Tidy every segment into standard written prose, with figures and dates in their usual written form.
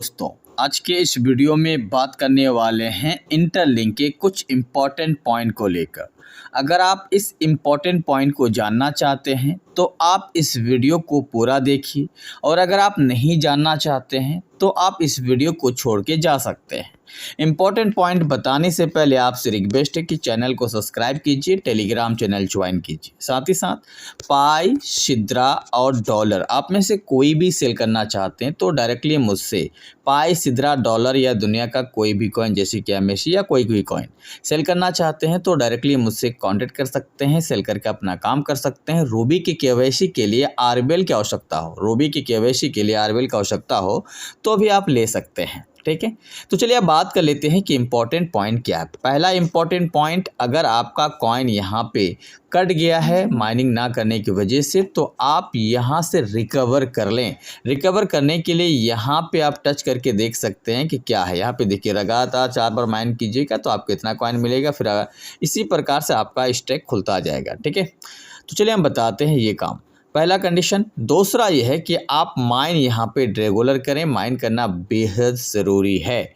दोस्तों, आज के इस वीडियो में बात करने वाले हैं इंटरलिंक के कुछ इम्पॉर्टेंट पॉइंट को लेकर। अगर आप इस इम्पॉर्टेंट पॉइंट को जानना चाहते हैं तो आप इस वीडियो को पूरा देखिए, और अगर आप नहीं जानना चाहते हैं तो आप इस वीडियो को छोड़ के जा सकते हैं। इम्पॉर्टेंट पॉइंट बताने से पहले आपसे रिक्वेस्ट है कि चैनल को सब्सक्राइब कीजिए, टेलीग्राम चैनल ज्वाइन कीजिए। साथ ही साथ पाई, सिद्रा और डॉलर आप में से कोई भी सेल करना चाहते हैं तो डायरेक्टली मुझसे पाई, सिद्रा, डॉलर या दुनिया का कोई भी कॉइन जैसे कि एमएसी या कोई भी कॉइन सेल करना चाहते हैं तो डायरेक्टली मुझसे कांटेक्ट कर सकते हैं, सेल करके अपना काम कर सकते हैं। रूबी की केवाईसी के लिए आरबीएल की आवश्यकता हो, रूबी की केवाईसी के लिए आरबीएल की आवश्यकता हो तो भी आप ले सकते हैं। ठीक है, तो चलिए अब बात कर लेते हैं कि इम्पोर्टेंट पॉइंट क्या है। पहला इम्पोर्टेंट पॉइंट, अगर आपका कॉइन यहाँ पे कट गया है माइनिंग ना करने की वजह से तो आप यहाँ से रिकवर कर लें। रिकवर करने के लिए यहाँ पे आप टच करके देख सकते हैं कि क्या है। यहाँ पे देखिए, लगातार 4 बार माइन कीजिएगा तो आपको इतना कॉइन मिलेगा, फिर इसी प्रकार से आपका स्टैक खुलता जाएगा। ठीक है, तो चलिए हम बताते हैं ये काम। पहला कंडीशन। दूसरा ये है कि आप माइन यहाँ पे रेगुलर करें, माइन करना बेहद ज़रूरी है।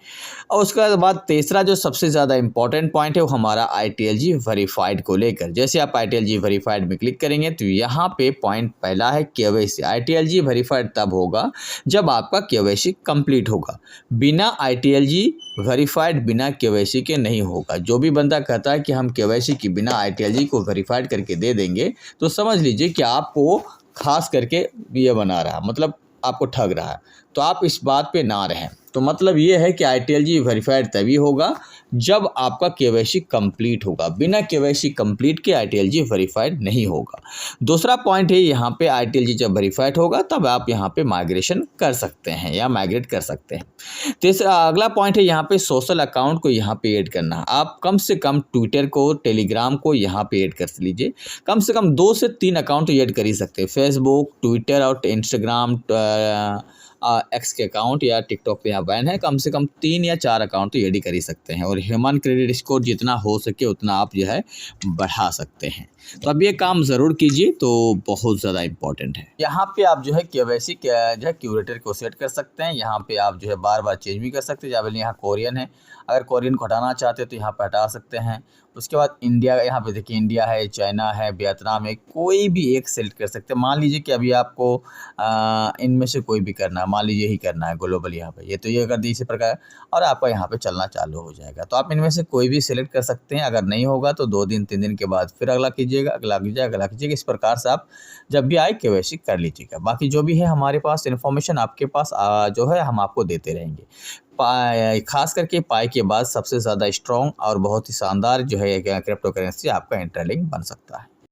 और उसके बाद तीसरा जो सबसे ज़्यादा इम्पॉर्टेंट पॉइंट है वो हमारा ITLG वेरीफाइड को लेकर। जैसे आप ITLG वेरीफाइड में क्लिक करेंगे तो यहाँ पे पॉइंट पहला है KYC। ITLG वेरीफाइड तब होगा जब आपका KYC कंप्लीट होगा। बिना ITLG वेरीफाइड, बिना KYC के नहीं होगा। जो भी बंदा कहता है कि हम KYC की बिना ITLG को वेरीफाइड करके दे देंगे तो समझ लीजिए कि आपको खास करके ये बना रहा, मतलब आपको ठग रहा है। तो आप इस बात पे ना रहें। तो मतलब ये है कि ITLG वेरीफाइड तभी होगा जब आपका KYC कंप्लीट होगा। बिना KYC कंप्लीट के ITLG वेरीफाइड नहीं होगा। दूसरा पॉइंट है, यहाँ पे ITLG जब वेरीफाइड होगा तब आप यहाँ पे माइग्रेशन कर सकते हैं या माइग्रेट कर सकते हैं। तीसरा अगला पॉइंट है, यहाँ पे सोशल अकाउंट को यहाँ पे ऐड करना। आप कम से कम ट्विटर को, टेलीग्राम को यहाँ पे ऐड कर लीजिए। कम से कम 2 से 3 अकाउंट ऐड कर ही सकते हैं। फेसबुक, ट्विटर और इंस्टाग्राम, एक्स के अकाउंट या टिकटॉक पे यहाँ बैन है। कम से कम 3 या 4 अकाउंट तो ऐड कर ही सकते हैं। और ह्यूमन क्रेडिट स्कोर जितना हो सके उतना आप जो है बढ़ा सकते हैं। तो अब ये काम ज़रूर कीजिए, तो बहुत ज़्यादा इंपॉर्टेंट है। यहाँ पे आप जो है KYC जो है क्यूरेटर को सेट कर सकते हैं। यहाँ पे आप जो है बार बार चेंज भी कर सकते हैं। जैसे यहाँ कोरियन है, अगर कोरियन को हटाना चाहते हैं तो यहाँ पर हटा सकते हैं। उसके बाद इंडिया, यहाँ पे देखिए इंडिया है, चाइना है, वियतनाम है, कोई भी एक सेलेक्ट कर सकते हैं। मान लीजिए कि अभी आपको इनमें से कोई भी करना है, मान लीजिए ही करना है ग्लोबल यहाँ पे, ये कर दी इसी प्रकार और आपका यहाँ पे चलना चालू हो जाएगा। तो आप इनमें से कोई भी सिलेक्ट कर सकते हैं। अगर नहीं होगा तो 2 दिन 3 दिन के बाद फिर अगला कीजिएगा, अगला कीजिएगा, अगला कीजिएगा। इस प्रकार से आप जब भी आए KYC कर लीजिएगा। बाकी जो भी है हमारे पास इन्फॉर्मेशन आपके पास जो है हम आपको देते रहेंगे। खास करके पाई के बाद सबसे ज़्यादा स्ट्रॉन्ग और बहुत ही शानदार जो है क्रिप्टो करेंसी आपका इंटरलिंक बन सकता है।